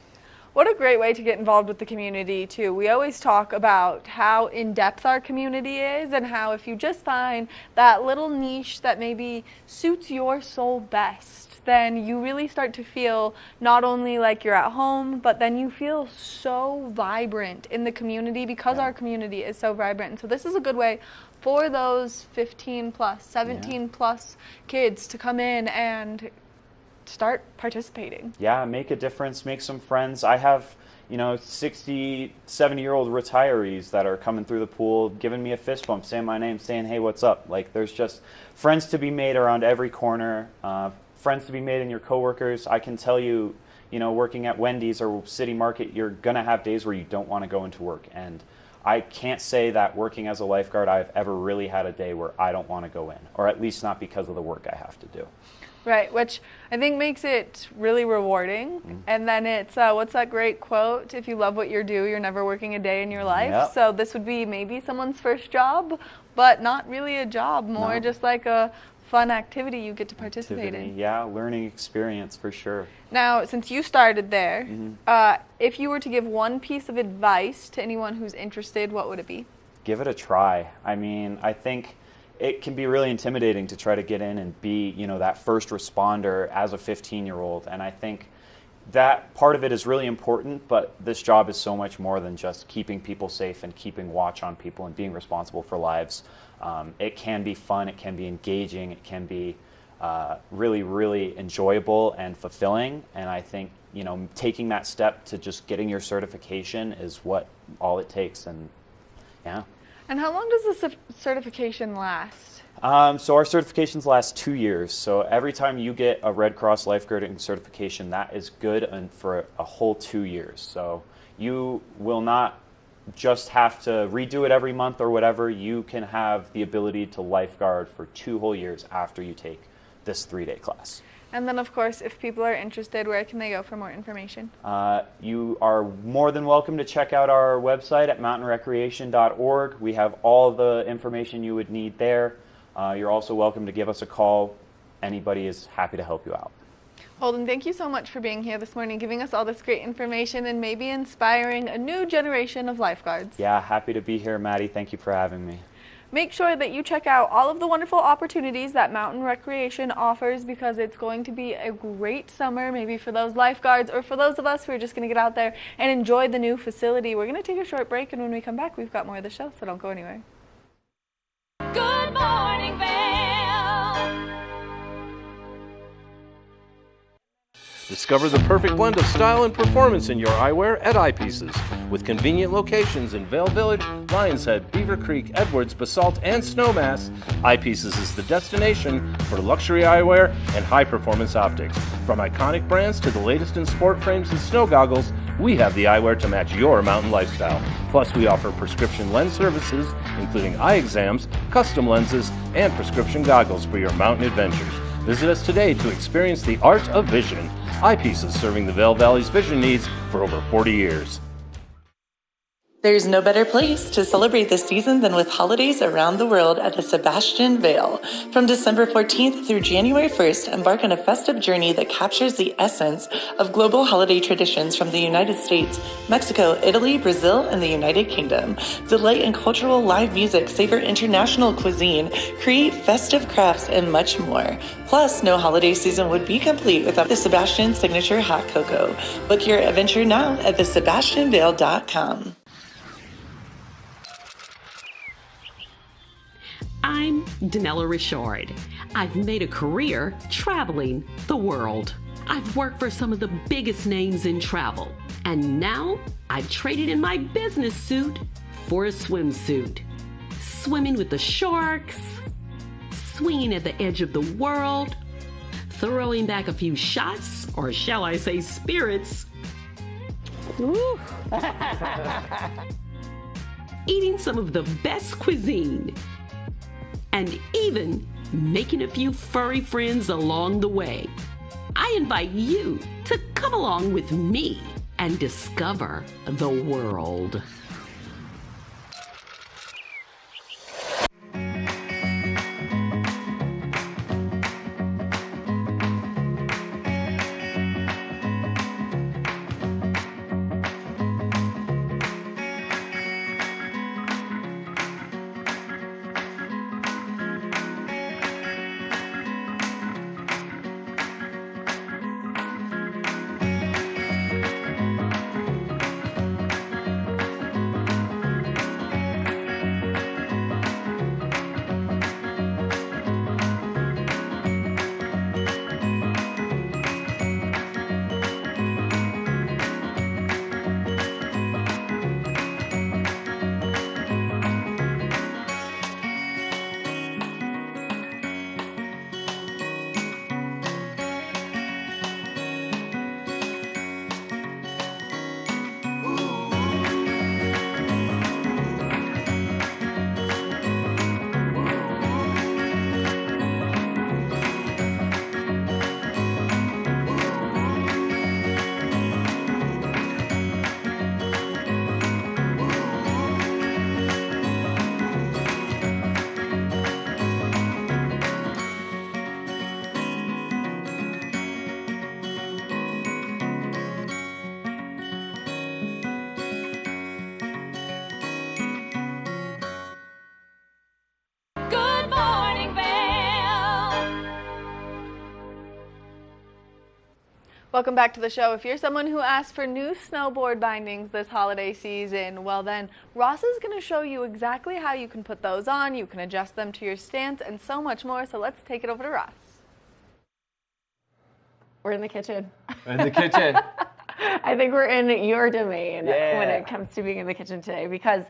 What a great way to get involved with the community, too. We always talk about how in-depth our community is and how if you just find that little niche that maybe suits your soul best, then you really start to feel not only like you're at home, but then you feel so vibrant in the community because our community is so vibrant. And so this is a good way for those 15 plus, 17 plus kids to come in and start participating. Yeah, make a difference, make some friends. I have, 60, 70-year-old retirees that are coming through the pool, giving me a fist bump, saying my name, saying, hey, what's up? Like, there's just friends to be made around every corner, friends to be made in your coworkers. I can tell you, working at Wendy's or City Market, you're going to have days where you don't want to go into work. And I can't say that working as a lifeguard, I've ever really had a day where I don't want to go in, or at least not because of the work I have to do. Right, which I think makes it really rewarding. Mm-hmm. And then it's, what's that great quote? If you love what you do, you're never working a day in your life. Yep. So this would be maybe someone's first job, but not really a job, more just like a fun activity you get to participate in. Yeah, learning experience for sure. Now, since you started there, if you were to give one piece of advice to anyone who's interested, what would it be? Give it a try. I mean, I think it can be really intimidating to try to get in and be, that first responder as a 15-year-old. And I think that part of it is really important, but this job is so much more than just keeping people safe and keeping watch on people and being responsible for lives. It can be fun, it can be engaging, it can be really, really enjoyable and fulfilling. And I think, taking that step to just getting your certification is what all it takes. And yeah. And how long does the certification last? So our certifications last 2 years. So every time you get a Red Cross lifeguarding certification, that is good for a whole 2 years. So you will not just have to redo it every month or whatever. You can have the ability to lifeguard for 2 whole years after you take this 3-day class. And then, of course, if people are interested, where can they go for more information? You are more than welcome to check out our website at mountainrecreation.org. We have all the information you would need there. You're also welcome to give us a call. Anybody is happy to help you out. Holden, thank you so much for being here this morning, giving us all this great information and maybe inspiring a new generation of lifeguards. Yeah, happy to be here, Maddie. Thank you for having me. Make sure that you check out all of the wonderful opportunities that Mountain Recreation offers, because it's going to be a great summer, maybe for those lifeguards or for those of us who are just going to get out there and enjoy the new facility. We're going to take a short break, and when we come back, we've got more of the show, so don't go anywhere. Good morning, Vail. Discover the perfect blend of style and performance in your eyewear at Eyepieces. With convenient locations in Vail Village, Lions Head, Beaver Creek, Edwards, Basalt, and Snowmass, Eyepieces is the destination for luxury eyewear and high-performance optics. From iconic brands to the latest in sport frames and snow goggles, we have the eyewear to match your mountain lifestyle. Plus, we offer prescription lens services, including eye exams, custom lenses, and prescription goggles for your mountain adventures. Visit us today to experience the art of vision. Eyepieces, serving the Vail Valley's vision needs for over 40 years. There's no better place to celebrate this season than with holidays around the world at the Sebastian Vail. From December 14th through January 1st, embark on a festive journey that captures the essence of global holiday traditions from the United States, Mexico, Italy, Brazil, and the United Kingdom. Delight in cultural live music, savor international cuisine, create festive crafts, and much more. Plus, no holiday season would be complete without the Sebastian Signature Hot Cocoa. Book your adventure now at thesebastianvail.com. I'm Danella Richard. I've made a career traveling the world. I've worked for some of the biggest names in travel, and now I've traded in my business suit for a swimsuit. Swimming with the sharks, swinging at the edge of the world, throwing back a few shots, or shall I say spirits. Eating some of the best cuisine, and even making a few furry friends along the way. I invite you to come along with me and discover the world. Good morning, Vail. Welcome back to the show. If you're someone who asked for new snowboard bindings this holiday season, well then, Ross is going to show you exactly how you can put those on, you can adjust them to your stance, and so much more. So let's take it over to Ross. We're in the kitchen. In the kitchen. I think we're in your domain Yeah. when it comes to being in the kitchen today, because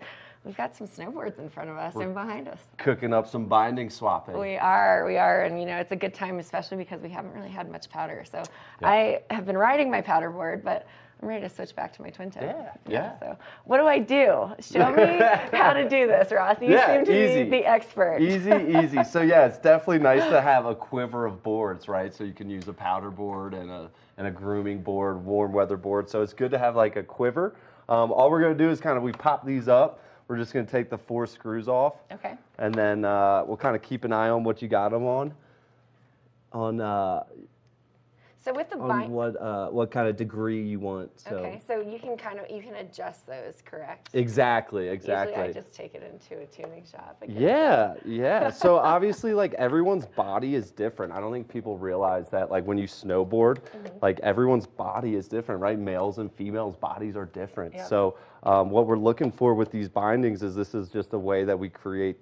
We've got some snowboards in front of us and behind us. Cooking up some binding swapping. We are, and you know, it's a good time, especially because we haven't really had much powder. So I have been riding my powder board, but I'm ready to switch back to my twin tip. Yeah. So what do I do? Show me how to do this, Ross. You seem to be the expert. Easy. So yeah, it's definitely nice to have a quiver of boards, right? So you can use a powder board and a grooming board, warm weather board. So it's good to have like a quiver. All we're gonna do is we pop these up. We're just gonna take the 4 screws off. Okay. And then we'll kind of keep an eye on what you got them on. So with the on what kind of degree you want. So. Okay, so you can adjust those, correct? Exactly. Usually I just take it into a tuning shop. Yeah. So obviously, like everyone's body is different. I don't think people realize that. Like when you snowboard, like everyone's body is different, right? Males and females' bodies are different. Yep. So what we're looking for with these bindings is this is just a way that we create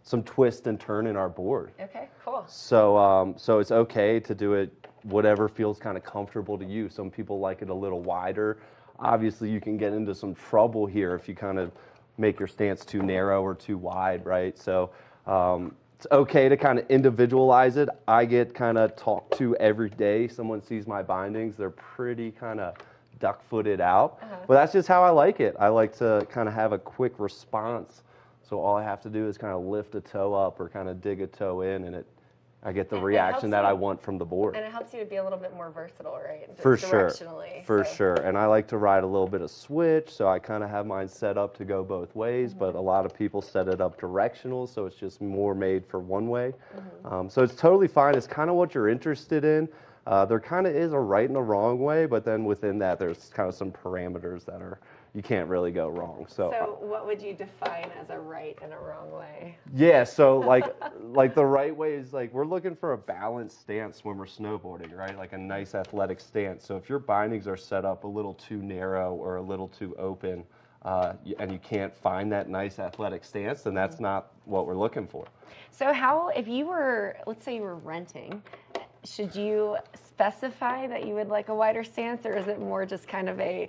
some twist and turn in our board. Okay, cool. So so it's okay to do it whatever feels kind of comfortable to you. Some people like it a little wider. Obviously, you can get into some trouble here if you kind of make your stance too narrow or too wide, right? So it's okay to kind of individualize it. I get kind of talked to every day. Someone sees my bindings, they're pretty kind of duck-footed out. But that's just how I like it. I like to kind of have a quick response. So all I have to do is kind of lift a toe up or kind of dig a toe in, and I get the reaction that I want from the board. And it helps you to be a little bit more versatile, right? For sure. For sure. And I like to ride a little bit of switch, so I kind of have mine set up to go both ways, but a lot of people set it up directional, so it's just more made for one way. So it's totally fine. It's kind of what you're interested in. There kind of is a right and a wrong way, but then within that, there's kind of some parameters that you can't really go wrong. So what would you define as a right and a wrong way? Yeah, so like the right way is like we're looking for a balanced stance when we're snowboarding, right? Like a nice athletic stance. So if your bindings are set up a little too narrow or a little too open, and you can't find that nice athletic stance, then that's not what we're looking for. So if you were, let's say you were renting, should you specify that you would like a wider stance, or is it more just kind of a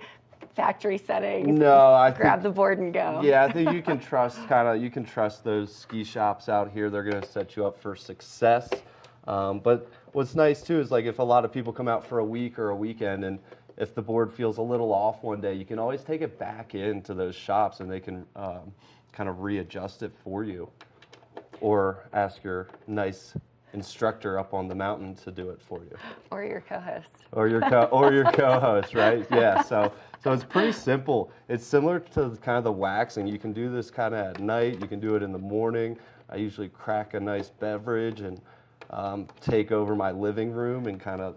factory settings? No, I grab the board and go. Yeah, I think you can trust those ski shops out here. They're going to set you up for success. But what's nice too is like if a lot of people come out for a week or a weekend, and if the board feels a little off one day, you can always take it back into those shops and they can kind of readjust it for you, or ask your nice instructor up on the mountain to do it for you, or your co-host, or your co-host, right? Yeah. So it's pretty simple. It's similar to kind of the waxing. You can do this kind of at night. You can do it in the morning. I usually crack a nice beverage and take over my living room and kind of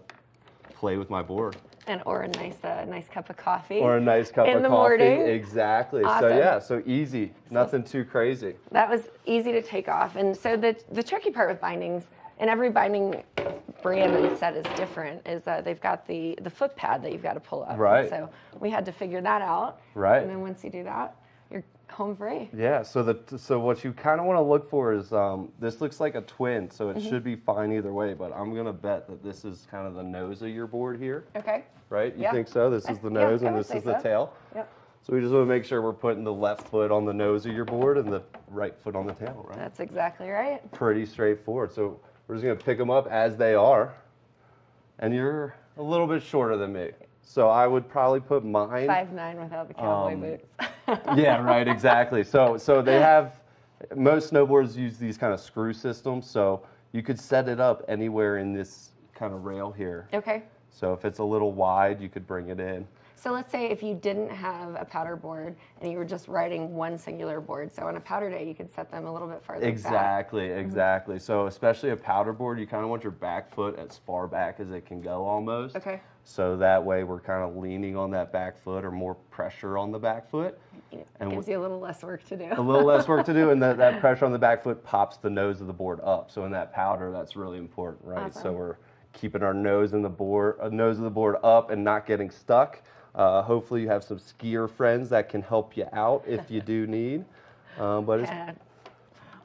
play with my board. Or a nice cup of coffee. Or a nice cup of coffee. In the morning. Exactly. Awesome. So easy. Nothing too crazy. That was easy to take off. And so the tricky part with bindings, and every binding brand and set is different, is they've got the foot pad that you've got to pull up. Right. So we had to figure that out. Right. And then once you do that, you're home free. Yeah. So what you kind of want to look for is this looks like a twin, so it should be fine either way. But I'm gonna bet that this is kind of the nose of your board here. Okay. Right. You think so? This is the nose and this is the tail. Yep. So we just want to make sure we're putting the left foot on the nose of your board and the right foot on the tail, right? That's exactly right. Pretty straightforward. So we're just going to pick them up as they are. And you're a little bit shorter than me. So I would probably put mine. 5'9" without the cowboy boots. Yeah, right, exactly. So they have, most snowboards use these kind of screw systems. So you could set it up anywhere in this kind of rail here. Okay. So if it's a little wide, you could bring it in. So let's say if you didn't have a powder board and you were just riding one singular board, so on a powder day you could set them a little bit farther back. Exactly. So especially a powder board, you kind of want your back foot as far back as it can go almost. Okay. So that way we're kind of leaning on that back foot or more pressure on the back foot. It gives you a little less work to do. A little less work to do, and that pressure on the back foot pops the nose of the board up. So in that powder, that's really important, right? Awesome. So we're keeping our nose of the board up and not getting stuck. Hopefully you have some skier friends that can help you out if you do need. But it's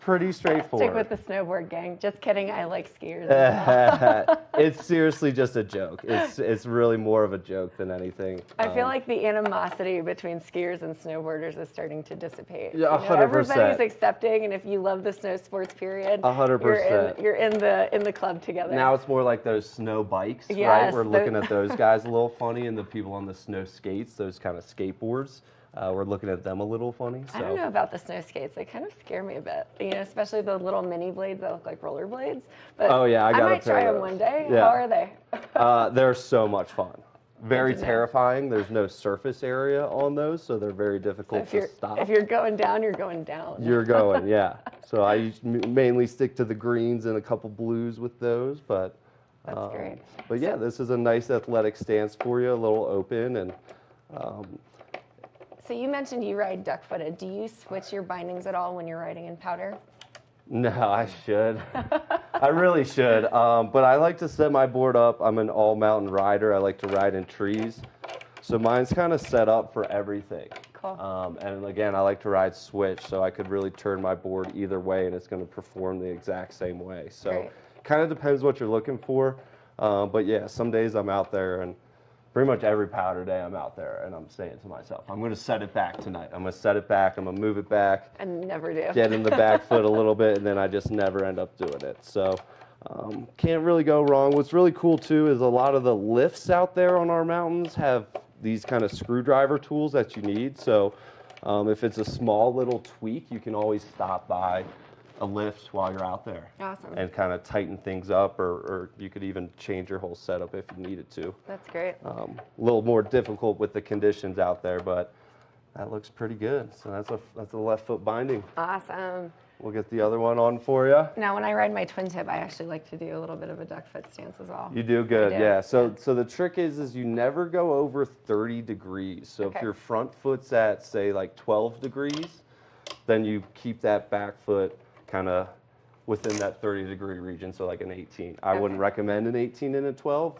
pretty straightforward. Stick with the snowboard gang. Just kidding. I like skiers. As well. It's seriously just a joke. It's really more of a joke than anything. I feel like the animosity between skiers and snowboarders is starting to dissipate. Yeah, 100%. Everybody's accepting, and if you love the snow sports period, 100%. You're in the club together. Now it's more like those snow bikes, right? Yes, We're looking at those guys a little funny, and the people on the snow skates, those kind of skateboards. We're looking at them a little funny. So. I don't know about the snow skates. They kind of scare me a bit. Especially the little mini blades that look like roller blades. But oh yeah, I might try them one day. Yeah. How are they? They're so much fun. Very terrifying. There's no surface area on those, so they're very difficult to stop. If you're going down, you're going down. You're going, yeah. So I mainly stick to the greens and a couple blues with those, but that's great. But yeah, this is a nice athletic stance for you, a little open, and. So you mentioned you ride duck-footed. Do you switch your bindings at all when you're riding in powder? No, I should. I really should. But I like to set my board up. I'm an all-mountain rider. I like to ride in trees. So mine's kind of set up for everything. Cool. And again, I like to ride switch, so I could really turn my board either way, and it's going to perform the exact same way. So kind of depends what you're looking for. But yeah, some days I'm out there, and pretty much every powder day I'm out there, and I'm saying to myself, I'm going to set it back tonight. I'm going to set it back. I'm going to move it back. And never do. Get in the back foot a little bit, and then I just never end up doing it. So can't really go wrong. What's really cool, too, is a lot of the lifts out there on our mountains have these kind of screwdriver tools that you need. So if it's a small little tweak, you can always stop by a lift while you're out there. Awesome. And kind of tighten things up, or you could even change your whole setup if you needed to. That's great. A little more difficult with the conditions out there, but that looks pretty good. So that's a left foot binding. Awesome. We'll get the other one on for you. Now, when I ride my twin tip, I actually like to do a little bit of a duck foot stance as well. You do good, I do. yeah. So the trick is you never go over 30 degrees. So if your front foot's at, say, like 12 degrees, then you keep that back foot kind of within that 30-degree region, so like an 18. I wouldn't recommend an 18 and a 12.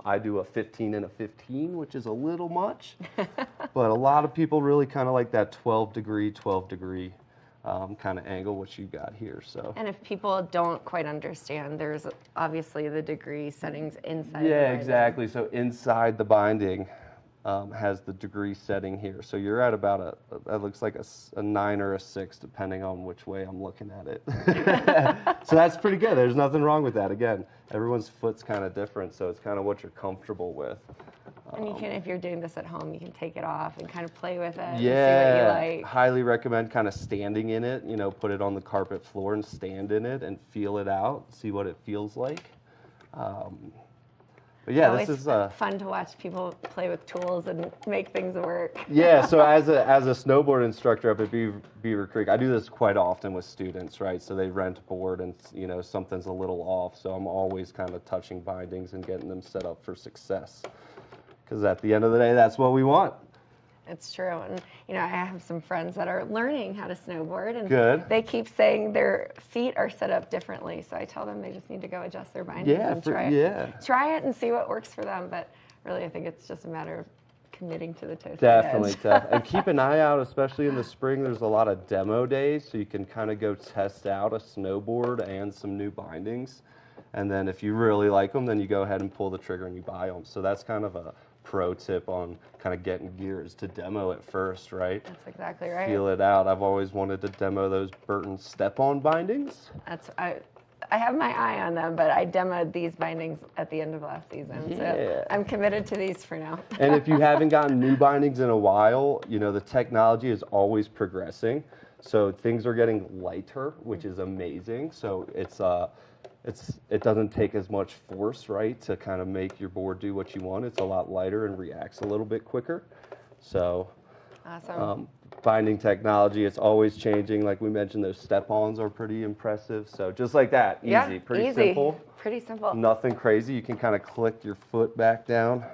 I do a 15 and a 15, which is a little much. But a lot of people really kind of like that 12-degree kind of angle, which you got here. So. And if people don't quite understand, there's obviously the degree settings inside the Yeah, binding. exactly. So inside the binding has the degree setting here. So you're at about that looks like a 9 or a 6, depending on which way I'm looking at it. So that's pretty good. There's nothing wrong with that. Again, everyone's foot's kind of different, so it's kind of what you're comfortable with. And you can, if you're doing this at home, you can take it off and kind of play with it Yeah, and see what you like. highly recommend kind of standing in it. Put it on the carpet floor and stand in it and feel it out, see what it feels like. But yeah, It's this is always fun to watch people play with tools and make things work. Yeah, so as a snowboard instructor up at Beaver Creek, I do this quite often with students, right? So they rent a board and, something's a little off. So I'm always kind of touching bindings and getting them set up for success. Because at the end of the day, that's what we want. It's true. And, I have some friends that are learning how to snowboard. And Good. they keep saying their feet are set up differently. So I tell them they just need to go adjust their bindings and try it. Try it and see what works for them. But really, I think it's just a matter of committing to the toasted Definitely. edge. And keep an eye out, especially in the spring. There's a lot of demo days, so you can kind of go test out a snowboard and some new bindings. And then if you really like them, then you go ahead and pull the trigger and you buy them. So that's kind of a pro tip on kind of getting gear is to demo it first, right? That's exactly right. Feel it out. I've always wanted to demo those Burton step-on bindings. I have my eye on them, but I demoed these bindings at the end of last season. So I'm committed to these for now. And if you haven't gotten new bindings in a while, the technology is always progressing. So things are getting lighter, which is amazing. So it doesn't take as much force, right, to kind of make your board do what you want. It's a lot lighter and reacts a little bit quicker. So awesome. Binding technology, it's always changing. Like we mentioned, those step-ons are pretty impressive. So just like that, easy, pretty simple. Pretty simple. Nothing crazy. You can kind of click your foot back down.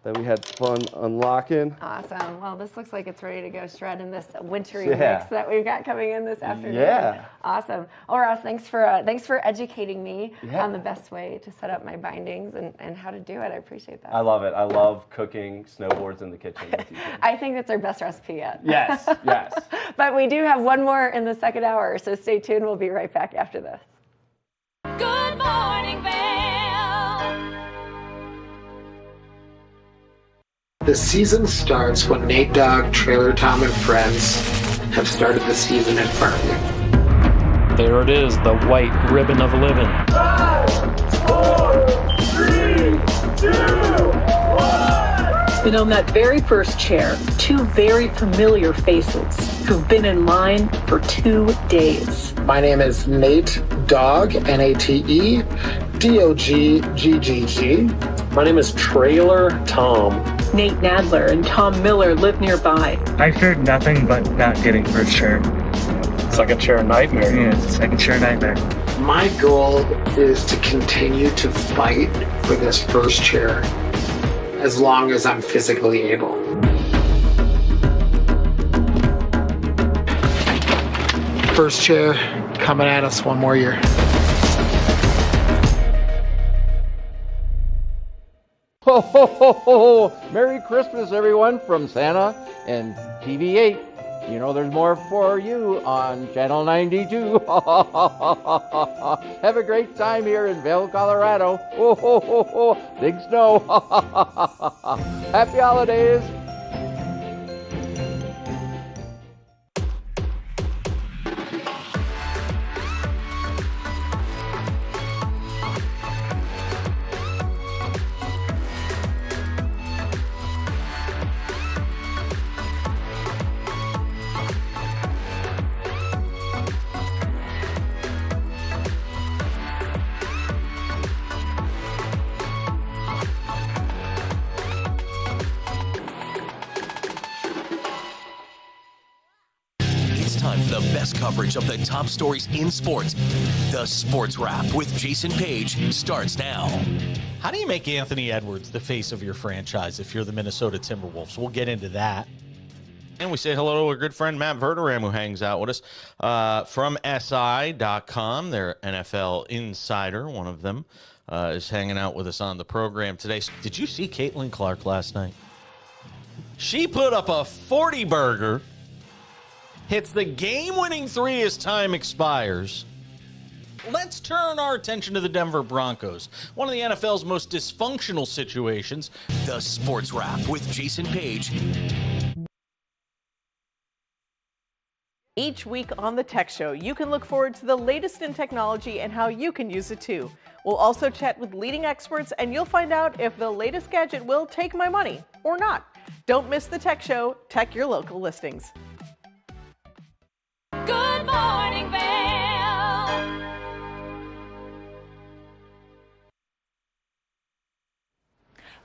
that we had fun unlocking. Awesome. Well, this looks like it's ready to go shred in this wintry Yeah. mix that we've got coming in this afternoon. Yeah. Awesome. Well, Ross, thanks for educating me Yeah. on the best way to set up my bindings and how to do it. I appreciate that. I love it. I love cooking snowboards in the kitchen with you. I think that's our best recipe yet. Yes, yes. But we do have one more in the second hour, so stay tuned. We'll be right back after this. Good morning, Vail. The season starts when Nate Dogg, Trailer Tom, and friends have started the season at Farley. There it is, the white ribbon of living. 5, 4, 3, 2, 1. And on that very first chair, two very familiar faces who've been in line for 2 days. My name is Nate Dogg, Nate Dogg. My name is Trailer Tom. Nate Nadler and Tom Miller live nearby. I feared nothing but not getting first chair. Second chair nightmare. Yeah, it's a second chair nightmare. My goal is to continue to fight for this first chair as long as I'm physically able. First chair coming at us one more year. Ho, ho, ho, ho. Merry Christmas, everyone, from Santa and TV8. You know there's more for you on Channel 92. Have a great time here in Vail, Colorado. Ho, ho, ho, ho. Big snow. Happy holidays. It's time for the best coverage of the top stories in sports. The Sports Wrap with Jason Page starts now. How do you make Anthony Edwards the face of your franchise if you're the Minnesota Timberwolves? We'll get into that. And we say hello to our good friend Matt Verderam, who hangs out with us from SI.com. Their NFL insider, one of them, is hanging out with us on the program today. Did you see Caitlin Clark last night? She put up a 40-burger, hits the game-winning three as time expires. Let's turn our attention to the Denver Broncos, one of the NFL's most dysfunctional situations. The Sports Wrap with Jason Page. Each week on the Tech Show, you can look forward to the latest in technology and how you can use it too. We'll also chat with leading experts, and you'll find out if the latest gadget will take my money or not. Don't miss the Tech Show. Check your local listings. Good morning, Vail.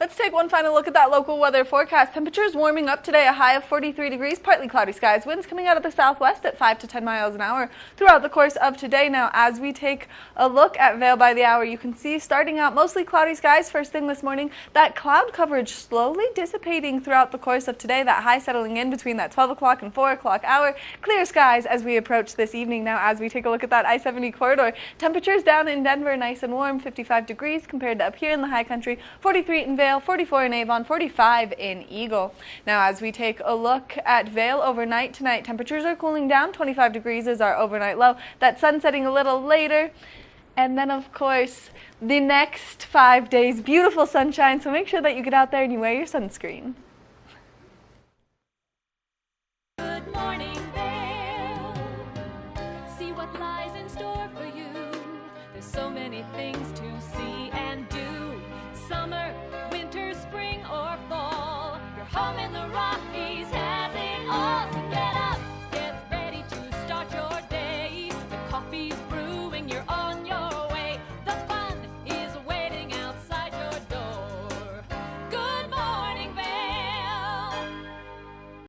Let's take one final look at that local weather forecast. Temperatures warming up today, a high of 43 degrees, partly cloudy skies, winds coming out of the southwest at 5 to 10 miles an hour throughout the course of today. Now, as we take a look at Vail by the hour, you can see starting out mostly cloudy skies first thing this morning, that cloud coverage slowly dissipating throughout the course of today, that high settling in between that 12 o'clock and 4 o'clock hour. Clear skies as we approach this evening. Now, as we take a look at that I-70 corridor, temperatures down in Denver nice and warm, 55 degrees compared to up here in the high country, 43 in Vail, 44 in Avon, 45 in Eagle. Now, as we take a look at Vail overnight tonight, temperatures are cooling down. 25 degrees is our overnight low. That sun setting a little later. And then, of course, the next 5 days, beautiful sunshine. So make sure that you get out there and you wear your sunscreen. Good morning, Vail. See what lies in store for you. There's so many things to see and do. Summer, winter, spring, or fall. Your home in the Rock